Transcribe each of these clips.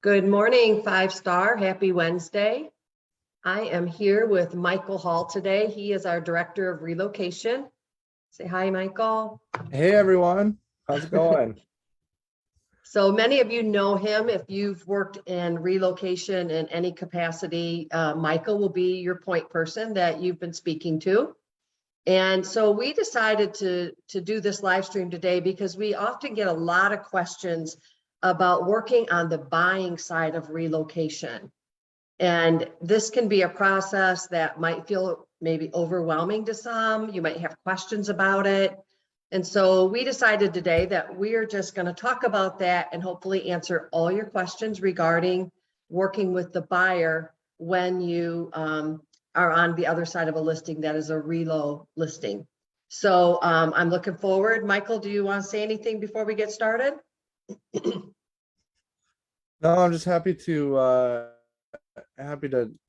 Good morning, 5-star. Happy Wednesday. I am here with Micheal Hall today. He is our Director of Relocation. Say hi, Micheal. Hey everyone, how's it going? So many of you know him. If you've worked in relocation in any capacity, Micheal will be your point person that you've been speaking to. And so we decided to do this live stream today because we often get a lot of questions about working on the buying side of relocation. And this can be a process that might feel maybe overwhelming to some. You might have questions about it. And so we decided today that we are just going to talk about that and hopefully answer all your questions regarding working with the buyer when you are on the other side of a listing that is a relo listing. So I'm looking forward. Micheal, do you want to say anything before we get started? No, I'm just happy to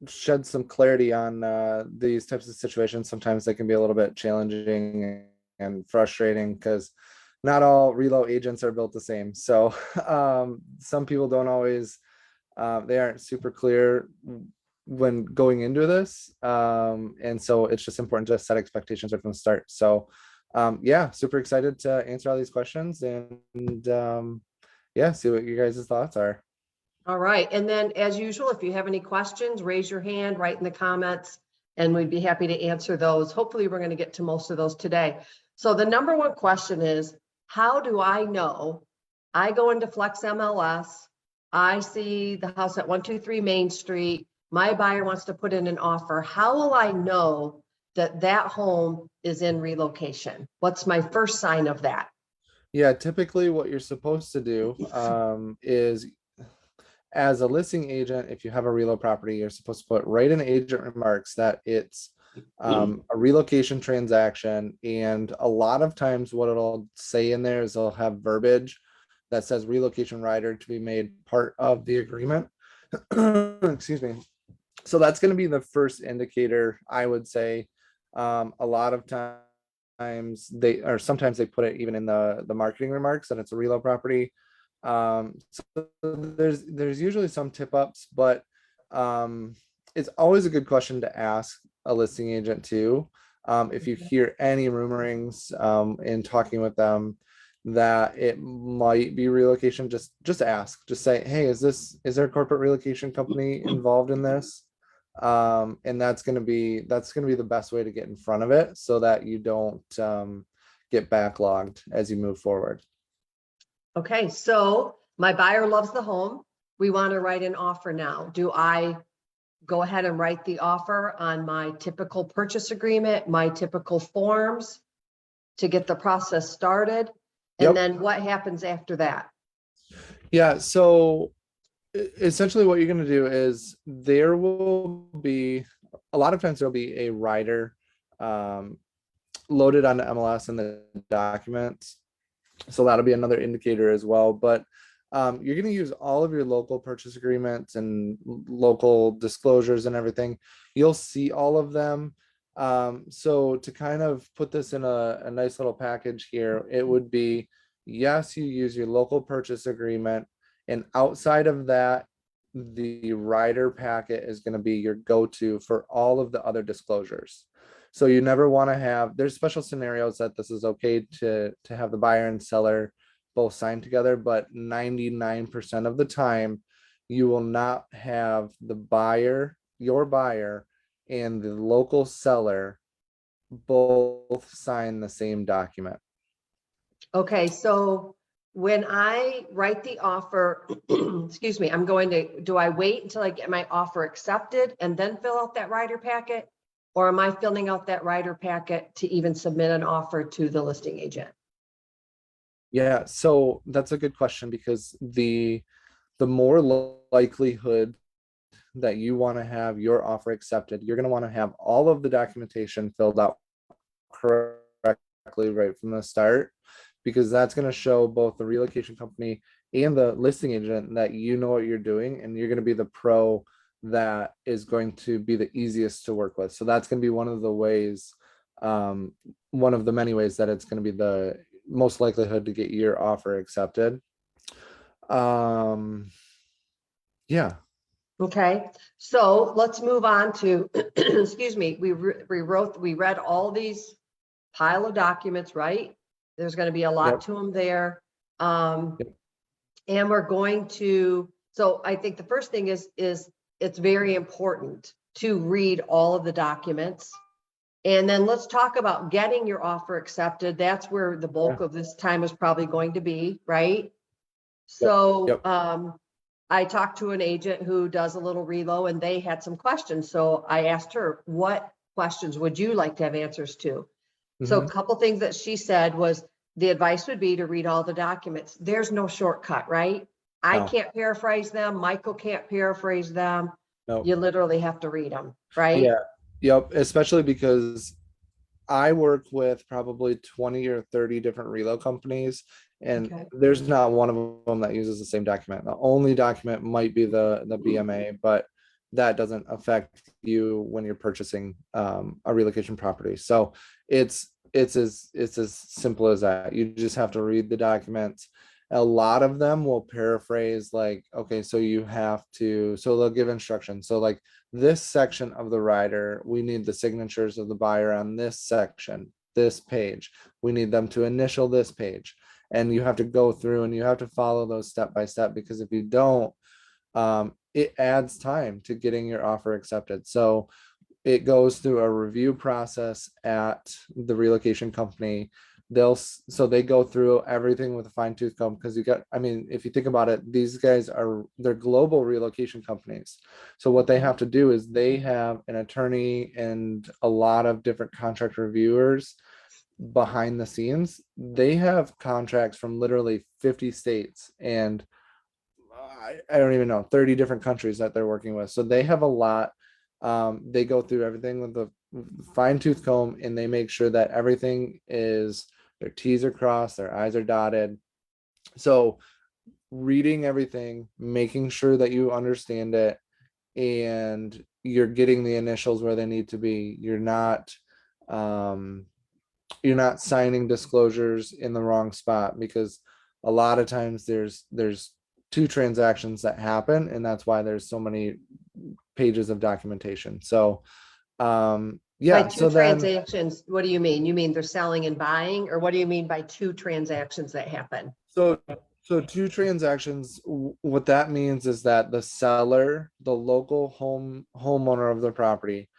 shed some clarity on these types of situations. Sometimes they can be a little bit challenging and frustrating because not all relo agents are built the same. So some people don't always they aren't super clear when going into this, and so it's just important to set expectations right from the start. So yeah, super excited to answer all these questions and yeah, see what you guys' thoughts are. All right. And then as usual, if you have any questions, raise your hand, write in the comments, and we'd be happy to answer those. Hopefully we're going to get to most of those today. So the number one question is, how do I know? I go into Flex MLS. I see the house at 123 Main Street. My buyer wants to put in an offer. How will I know that that home is in relocation? What's my first sign of that? Yeah, typically what you're supposed to do is, as a listing agent, if you have a relo property, you're supposed to put right in agent remarks that it's a relocation transaction. And a lot of times what it'll say in there is they'll have verbiage that says relocation rider to be made part of the agreement. Excuse me. So that's going to be the first indicator, I would say. A lot of times sometimes they put it even in the marketing remarks that it's a relo property. So there's usually some tip ups, but it's always a good question to ask a listing agent too. If you hear any rumorings in talking with them that it might be relocation, just ask, just say, hey, is there a corporate relocation company involved in this? And that's going to be the best way to get in front of it so that you don't get backlogged as you move forward. Okay, so my buyer loves the home. We want to write an offer now. Do I go ahead and write the offer on my typical purchase agreement, my typical forms to get the process started? And Yep. then what happens after that? Yeah, so essentially what you're going to do is there will be a lot of times there'll be a rider loaded on the MLS and the documents. So that'll be another indicator as well. But you're going to use all of your local purchase agreements and local disclosures and everything. You'll see all of them. So to kind of put this in a nice little package here, it would be, yes, you use your local purchase agreement. And outside of that, the rider packet is going to be your go-to for all of the other disclosures. So you never want to have, there's special scenarios that this is okay to have the buyer and seller both sign together, but 99% of the time, you will not have the buyer, your buyer, and the local seller both sign the same document. Okay, so when I write the offer, excuse me, do I wait until I get my offer accepted and then fill out that rider packet? Or am I filling out that rider packet to even submit an offer to the listing agent? Yeah, so that's a good question because the more likelihood that you want to have your offer accepted, you're going to want to have all of the documentation filled out correctly right from the start, because that's going to show both the relocation company and the listing agent that you know what you're doing and you're going to be the pro that is going to be the easiest to work with. So that's going to be one of the ways, one of the many ways that it's going to be the most likelihood to get your offer accepted. Yeah. Okay, so let's move on to, excuse me, we read all these pile of documents, right? There's going to be a lot Yep. to them there. Um, Yep. and we're going to, so I think the first thing is it's very important to read all of the documents. And then let's talk about getting your offer accepted. That's where the bulk of this time is probably going to be, right? So, Yep. I talked to an agent who does a little relo and they had some questions. So I asked her, what questions would you like to have answers to? So a Mhm. couple things that she said was the advice would be to read all the documents. There's no shortcut, right? I No, can't paraphrase them. Michael can't paraphrase them. no. You literally have to read them, right? Yeah. Yep. Especially because I work with probably 20 or 30 different reload companies, and Okay. there's not one of them that uses the same document. The only document might be the BMA, but that doesn't affect you when you're purchasing a relocation property. So it's as simple as that. You just have to read the documents. A lot of them will paraphrase like, okay, so you have to, so they'll give instructions. So like this section of the rider, we need the signatures of the buyer on this section, this page. We need them to initial this page. And you have to go through and you have to follow those step by step, because if you don't, it adds time to getting your offer accepted. So it goes through a review process at the relocation company. So they go through everything with a fine tooth comb, because I mean, if you think about it, these guys they're global relocation companies. So what they have to do is they have an attorney and a lot of different contract reviewers behind the scenes. They have contracts from literally 50 states and I don't even know, 30 different countries that they're working with. So they have a lot. They go through everything with a fine tooth comb, and they make sure that everything is, their T's are crossed, their I's are dotted. So reading everything, making sure that you understand it, and you're getting the initials where they need to be. Um, you're not signing disclosures in the wrong spot, because a lot of times there's two transactions that happen, and that's why there's so many pages of documentation. So By yeah, two so then transactions, what do you mean? You mean they're selling and buying, or what do you mean by two transactions that happen? so so two transactions, what that means is that the seller, the local homeowner of the property,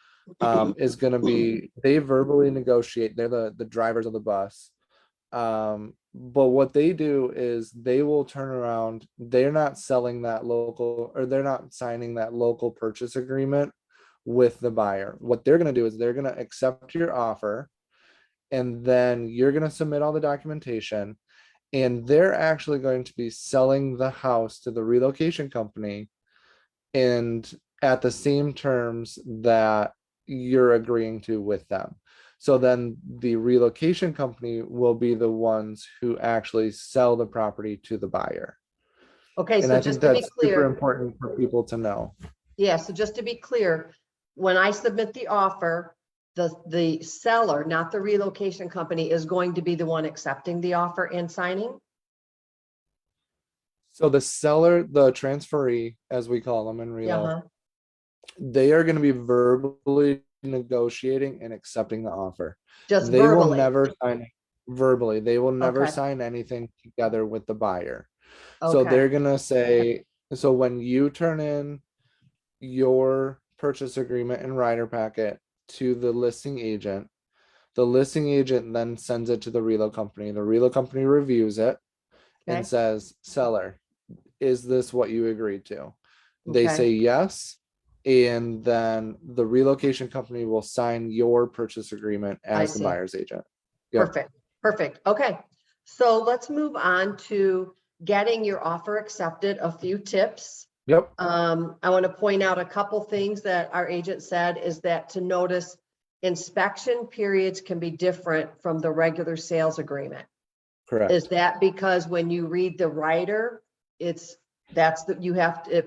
is going to be, they verbally negotiate, they're the drivers of the bus. But what they do is they will turn around, they're not selling that local, or they're not signing that local purchase agreement with the buyer. What they're going to do is they're going to accept your offer, and then you're going to submit all the documentation, and they're actually going to be selling the house to the relocation company, and at the same terms that you're agreeing to with them. So then the relocation company will be the ones who actually sell the property to the buyer. Okay, And so I think just to be that's super clear, important for people to know. yeah, so just to be clear, when I submit the offer, the seller, not the relocation company, is going to be the one accepting the offer and signing? So the seller, the transferee, as we call them in Yeah, Relo, huh? they are going to be verbally negotiating and accepting the offer. Just They will verbally. never sign verbally. They will never Okay, sign anything together with the buyer. So okay, they're gonna say, so when you turn in your purchase agreement and rider packet to the listing agent then sends it to the reload company. The reload company reviews it and okay, says, seller, is this what you agreed to? They okay. say yes. And then the relocation company will sign your purchase agreement I as the see. buyer's agent. Yep. Perfect, perfect. Okay. So let's move on to getting your offer accepted, a few tips. Yep. I want to point out a couple things that our agent said is that to notice inspection periods can be different from the regular sales agreement. Is Correct. that because when you read the rider, it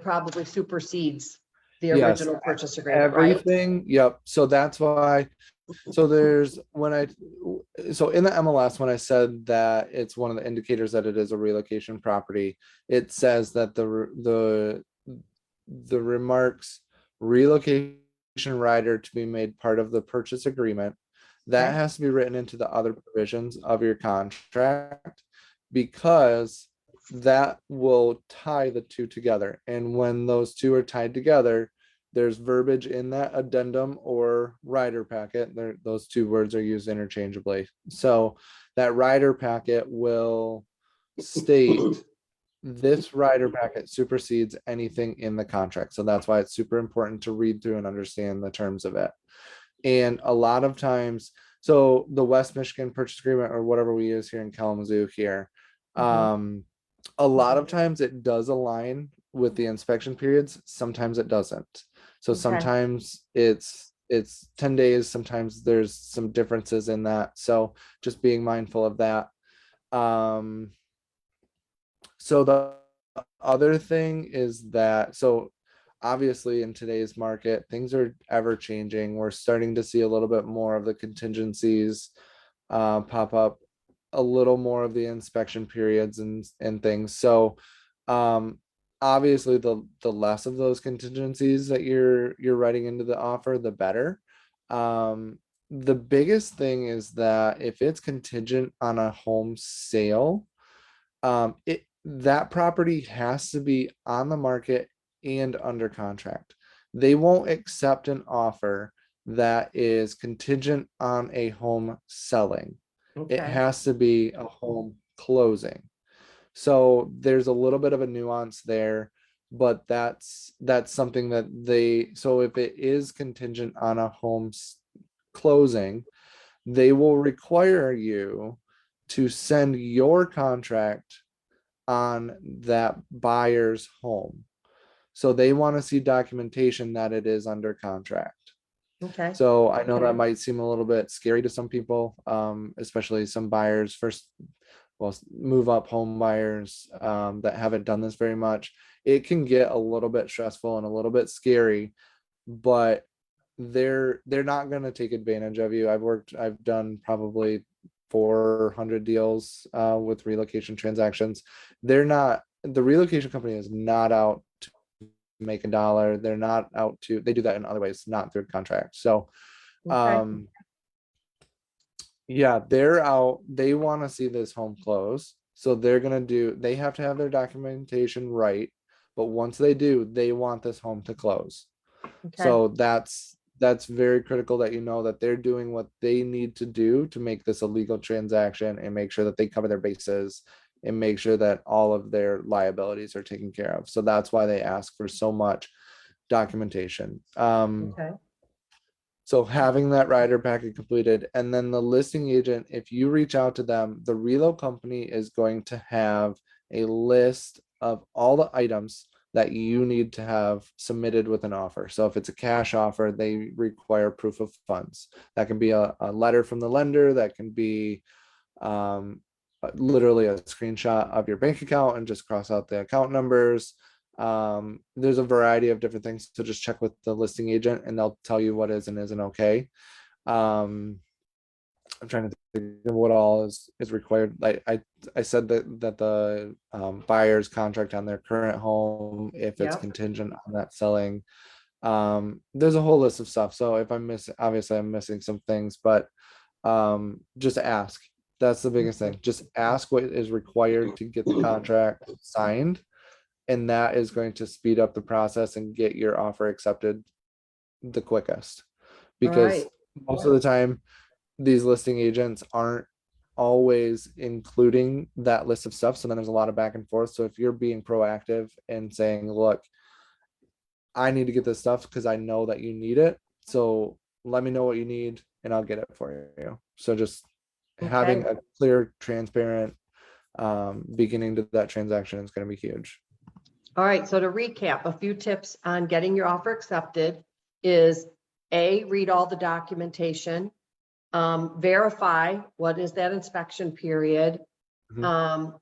probably supersedes the Yes. original purchase agreement, right? Everything. Yep. So that's why. So so in the MLS, when I said that it's one of the indicators that it is a relocation property, it says that the remarks relocation rider to be made part of the purchase agreement. That Okay. has to be written into the other provisions of your contract because that will tie the two together. And when those two are tied together, there's verbiage in that addendum or rider packet. Those two words are used interchangeably. So that rider packet will state this rider packet supersedes anything in the contract. So that's why it's super important to read through and understand the terms of it. And a lot of times, so the West Michigan purchase agreement or whatever we use here in Kalamazoo here, Mhm. a lot of times it does align with the inspection periods. Sometimes it doesn't. So Okay. sometimes it's 10 days. Sometimes there's some differences in that. So just being mindful of that. Um, so the other thing is that, so obviously in today's market, things are ever changing. We're starting to see a little bit more of the contingencies pop up, a little more of the inspection periods and things. So obviously the less of those contingencies that you're writing into the offer, the better. The biggest thing is that if it's contingent on a home sale, that property has to be on the market and under contract. They won't accept an offer that is contingent on a home selling. It Okay. has to be a home closing. So there's a little bit of a nuance there, but that's something that they, so if it is contingent on a home closing, they will require you to send your contract on that buyer's home. So they want to see documentation that it is under contract. Okay. So I know that might seem a little bit scary to some people, especially some buyers, first, well, move up home buyers that haven't done this very much. It can get a little bit stressful and a little bit scary, but they're not going to take advantage of you. I've done probably 400 deals with relocation transactions. The relocation company is not out to make a dollar. They're not out to, they do that in other ways, not through contract. So Okay. um yeah, they're out, they want to see this home close. So they have to have their documentation right. But once they do, they want this home to close. Okay. So that's very critical that you know that they're doing what they need to do to make this a legal transaction and make sure that they cover their bases and make sure that all of their liabilities are taken care of. So that's why they ask for so much documentation. Okay. So having that rider packet completed, and then the listing agent, if you reach out to them, the relo company is going to have a list of all the items that you need to have submitted with an offer. So if it's a cash offer, they require proof of funds. That can be a letter from the lender, that can be um, literally a screenshot of your bank account and just cross out the account numbers. There's a variety of different things, so just check with the listing agent and they'll tell you what is and isn't okay. um I'm trying to think of what all is required. I said that the buyer's contract on their current home, if it's Yep. contingent on that selling. There's a whole list of stuff, so if I'm missing, obviously I'm missing some things, but just ask. That's the biggest thing, just ask what is required to get the contract signed, and that is going to speed up the process and get your offer accepted the quickest. All Because right. most of the time these listing agents aren't always including that list of stuff, so then there's a lot of back and forth. So if you're being proactive and saying, look, I need to get this stuff because I know that you need it, so let me know what you need and I'll get it for you. So just Okay. having a clear, transparent beginning to that transaction is going to be huge. All right. So to recap, a few tips on getting your offer accepted is read all the documentation, verify what is that inspection period, Mhm.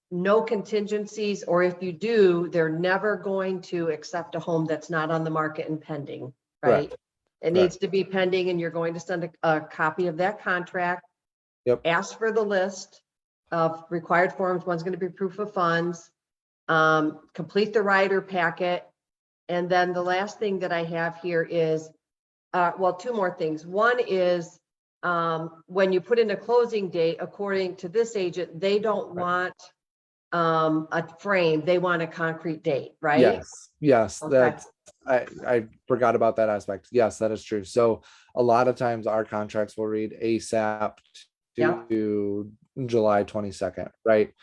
no contingencies, or if you do, they're never going to accept a home that's not on the market and pending, right? Correct. It Correct. needs to be pending, and you're going to send a copy of that contract. Yep. Ask for the list of required forms. One's going to be proof of funds. Complete the rider packet. And then the last thing that I have here is, well, two more things. One is, when you put in a closing date, according to this agent, they don't want a frame, they want a concrete date, right? Yes, Okay. that's, I forgot about that aspect. Yes, that is true. So a lot of times our contracts will read ASAP Yeah. to July 22nd, right?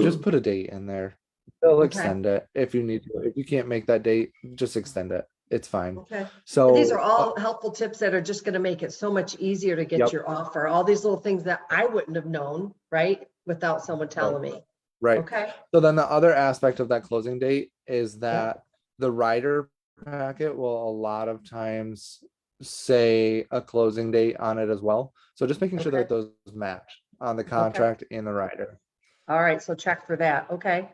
Just put a date in there. They'll Okay. extend it if you need to. If you can't make that date, just extend it. It's fine. Okay. So These are all helpful tips that are just going to make it so much easier to get Yep. your offer. All these little things that I wouldn't have known, right? Without someone telling me. right. Okay. So then the other aspect of that closing date is that the rider packet will a lot of times say a closing date on it as well. So just making sure Okay. that those match on the contract and the rider. All right. So check for that. Okay.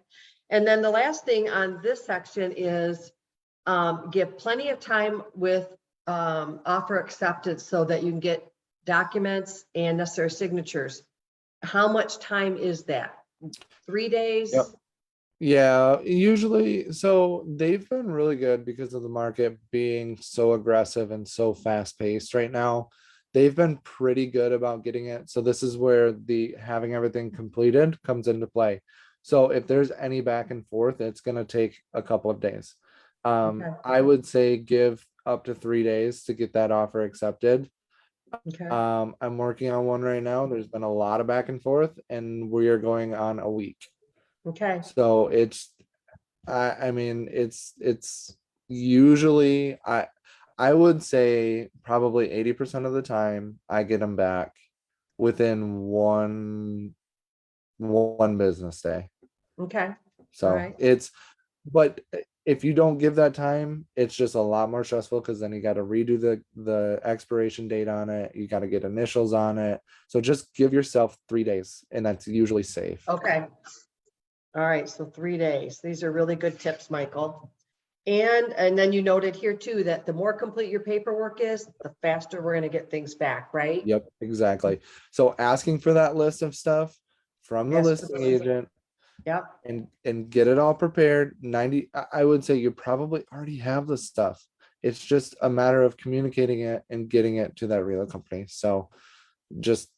And then the last thing on this section is give plenty of time with offer acceptance so that you can get documents and necessary signatures. How much time is that? 3 days? Yep. Yeah, usually, so they've been really good because of the market being so aggressive and so fast paced right now. They've been pretty good about getting it. So this is where the having everything completed comes into play. So if there's any back and forth, it's gonna take a couple of days. Okay. I would say give up to 3 days to get that offer accepted. Okay. I'm working on one right now. There's been a lot of back and forth, and we are going on a week. Okay. So it's, I mean, it's usually, I would say probably 80% of the time I get them back within one business day. Okay. All So right. it's, but if you don't give that time, it's just a lot more stressful because then you got to redo the expiration date on it. You got to get initials on it. So just give yourself 3 days, and that's usually safe. Okay. All right. So 3 days. These are really good tips, Michael. And then you noted here too, that the more complete your paperwork is, the faster we're going to get things back, right? Yep, exactly. So asking for that list of stuff from the Yes, listing please. agent Yep. and get it all prepared. 90, I would say you probably already have the stuff. It's just a matter of communicating it and getting it to that real company. So just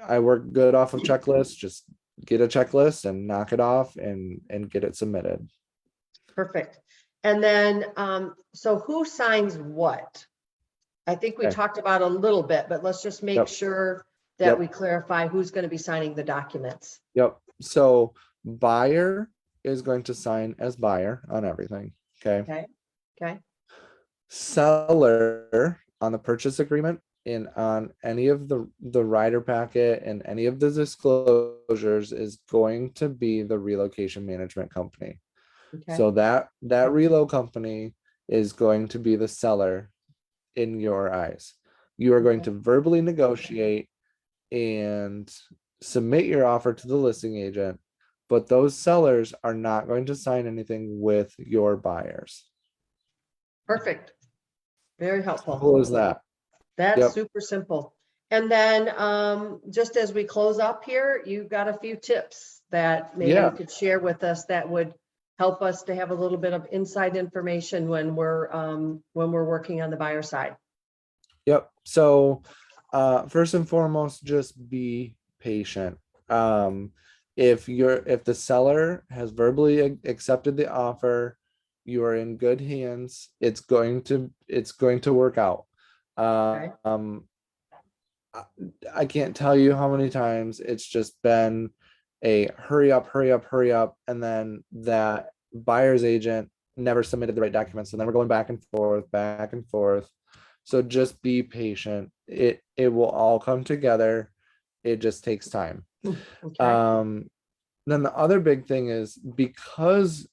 I work good off of checklists. Just get a checklist and knock it off and get it submitted. Perfect. And then, so who signs what? I think we Okay. talked about a little bit, but let's just make Yep. sure that Yep. we clarify who's going to be signing the documents. Yep. So buyer is going to sign as buyer on everything. Okay. Okay. Okay. Seller on the purchase agreement and on any of the rider packet and any of the disclosures is going to be the relocation management company. Okay. So that relo company is going to be the seller in your eyes. You are going to verbally negotiate and submit your offer to the listing agent, but those sellers are not going to sign anything with your buyers. Perfect. Very helpful. Simple as that. That's Yep. super simple. And then, just as we close up here, you've got a few tips that maybe you could share with us that would help us to have a little bit of inside information when we're working on the buyer side. Yep. So first and foremost, just be patient. If the seller has verbally accepted the offer, you are in good hands. It's going to work out. Okay. I can't tell you how many times it's just been a hurry up, hurry up, hurry up, and then that buyer's agent never submitted the right documents, and then we're going back and forth, back and forth. So just be patient. It will all come together. It just takes time. Okay. Then the other big thing is because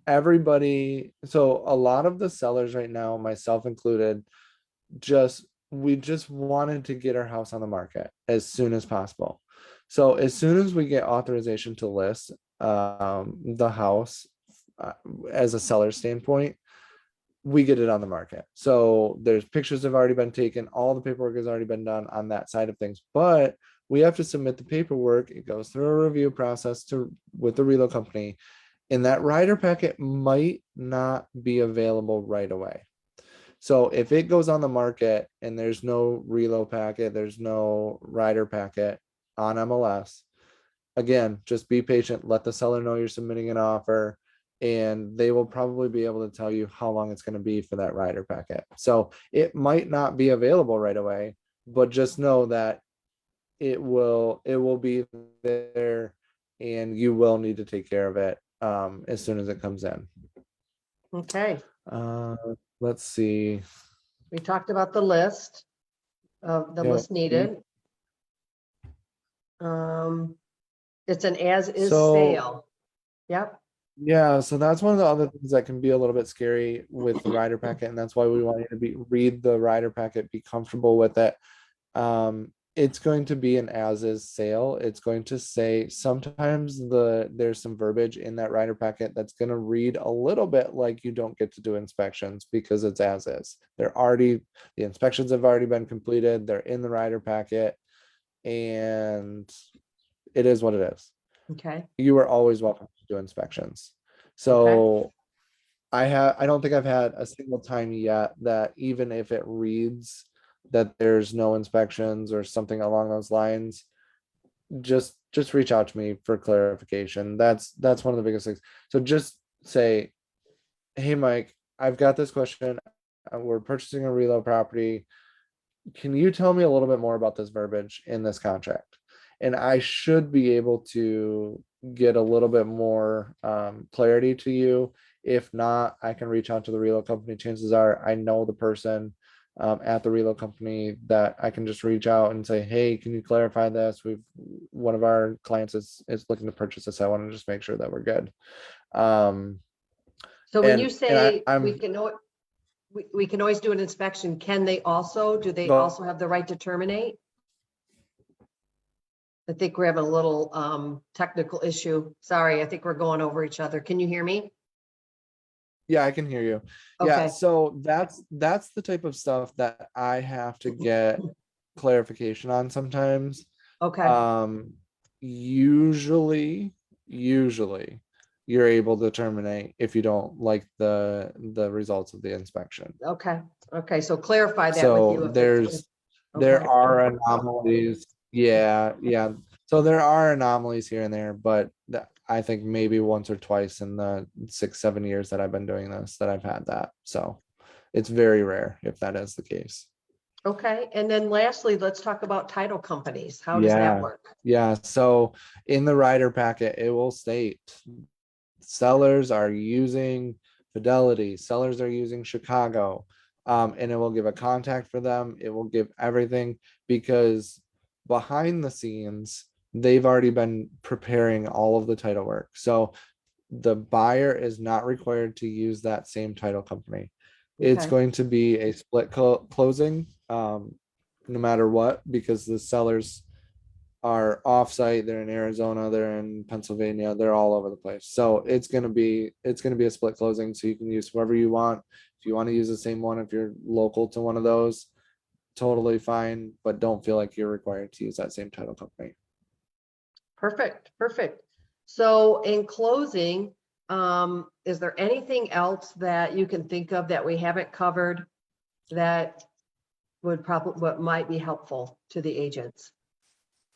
everybody, so a lot of the sellers right now, myself included, we just wanted to get our house on the market as soon as possible. So as soon as we get authorization to list the house as a seller standpoint, we get it on the market. So there's pictures have already been taken, all the paperwork has already been done on that side of things, but we have to submit the paperwork. It goes through a review process with the reload company, and that rider packet might not be available right away. So if it goes on the market and there's no reload packet, there's no rider packet on MLS, again, just be patient, let the seller know you're submitting an offer, and they will probably be able to tell you how long it's going to be for that rider packet. So it might not be available right away, but just know that it will be there, and you will need to take care of it as soon as it comes in. Okay, Uh, let's see. we talked about the list of the Yeah, list needed. It's an as-is so sale. Yep, yeah, so that's one of the other things that can be a little bit scary with the rider packet, and that's why we want you to read the rider packet, be comfortable with it. It's going to be an as-is sale. It's going to say sometimes there's some verbiage in that rider packet that's going to read a little bit like you don't get to do inspections because it's as-is. The inspections have already been completed. They're in the rider packet, and it is what it is. okay, You are always welcome to do inspections. okay, So I don't think I've had a single time yet that even if it reads that there's no inspections or something along those lines, just reach out to me for clarification. That's one of the biggest things. So just say, hey Mike, I've got this question. We're purchasing a reload property. Can you tell me a little bit more about this verbiage in this contract? And I should be able to get a little bit more clarity to you. If not, I can reach out to the reload company. Chances are I know the person at the reload company that I can just reach out and say, hey, can you clarify this? One of our clients is looking to purchase this. I want to just make sure that we're good. so when you say I'm we can always do an inspection, do they also have the right to terminate? I think we're having a little technical issue. Sorry, I think we're going over each other. Can you hear me? Yeah, I can hear you. Yeah, Okay, so that's the type of stuff that I have to get clarification on sometimes. okay, Usually you're able to terminate if you don't like the results of the inspection. okay, okay. So clarify that with you. So there Okay, are anomalies. Yeah, yeah. So there are anomalies here and there, but I think maybe once or twice in the 6-7 years that I've been doing this that I've had that. So it's very rare if that is the case. okay. And then lastly, let's talk about title companies. How does that Yeah, work? yeah. So in the rider packet, it will state sellers are using Fidelity, sellers are using Chicago, and it will give a contact for them. It will give everything because behind the scenes, they've already been preparing all of the title work. So the buyer is not required to use that same title company. It's Okay, going to be a split closing, no matter what, because the sellers are offsite. They're in Arizona, they're in Pennsylvania, they're all over the place. So it's gonna be a split closing. So you can use whoever you want. If you want to use the same one, if you're local to one of those, totally fine. But don't feel like you're required to use that same title company. perfect, perfect. So in closing, is there anything else that you can think of that we haven't covered that what might be helpful to the agents?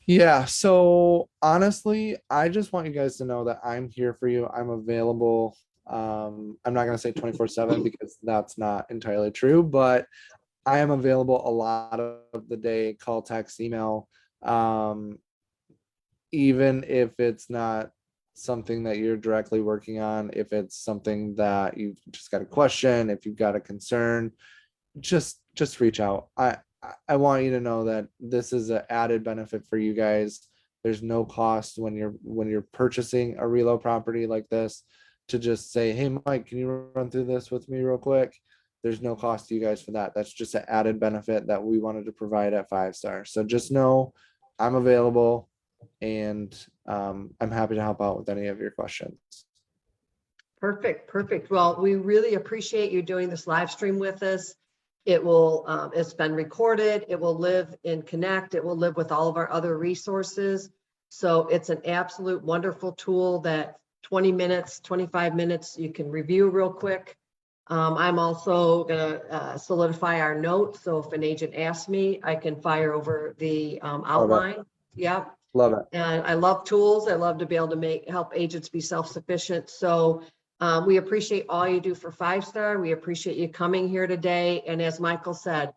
Yeah, so honestly, I just want you guys to know that I'm here for you. I'm available. I'm not gonna say 24/7 because that's not entirely true, but I am available a lot of the day, call, text, email. Even if it's not something that you're directly working on, if it's something that you've just got a question, if you've got a concern, just reach out. I want you to know that this is an added benefit for you guys. There's no cost when you're purchasing a reload property like this to just say, hey Mike, can you run through this with me real quick? There's no cost to you guys for that. That's just an added benefit that we wanted to provide at 5 Star. So just know I'm available, and I'm happy to help out with any of your questions. Perfect, perfect. Well, we really appreciate you doing this live stream with us. It's been recorded. It will live in Connect. It will live with all of our other resources. So it's an absolute wonderful tool that 20 minutes, 25 minutes. You can review real quick. I'm also gonna solidify our notes. So if an agent asks me, I can fire over the outline. Yep. Love it. And I love tools. I love to be able to help agents be self-sufficient. So we appreciate all you do for 5-Star. We appreciate you coming here today. And as Michael said,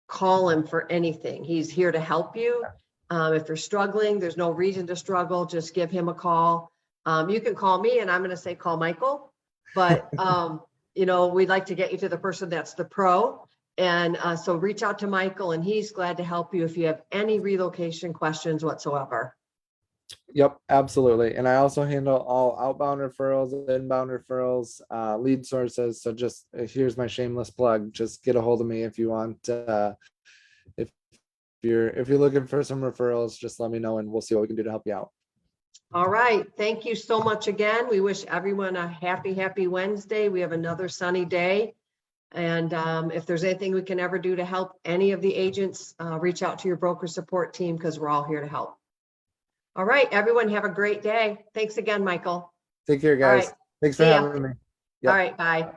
call him for anything. He's here to help you. If you're struggling, there's no reason to struggle. Just give him a call. You can call me and I'm going to say, call Michael. But, you know, we'd like to get you to the person that's the pro. And so reach out to Michael and he's glad to help you if you have any relocation questions whatsoever. Yep, absolutely. And I also handle all outbound referrals, inbound referrals, lead sources. So just here's my shameless plug. Just get a hold of me if you want. If you're looking for some referrals, just let me know and we'll see what we can do to help you out. All right. Thank you so much again. We wish everyone a happy Wednesday. We have another sunny day. And if there's anything we can ever do to help any of the agents, reach out to your broker support team because we're all here to help. All right, everyone have a great day. Thanks again, Michael. Take care, All guys. right. Thanks for See ya. having me. Yep. All right, bye.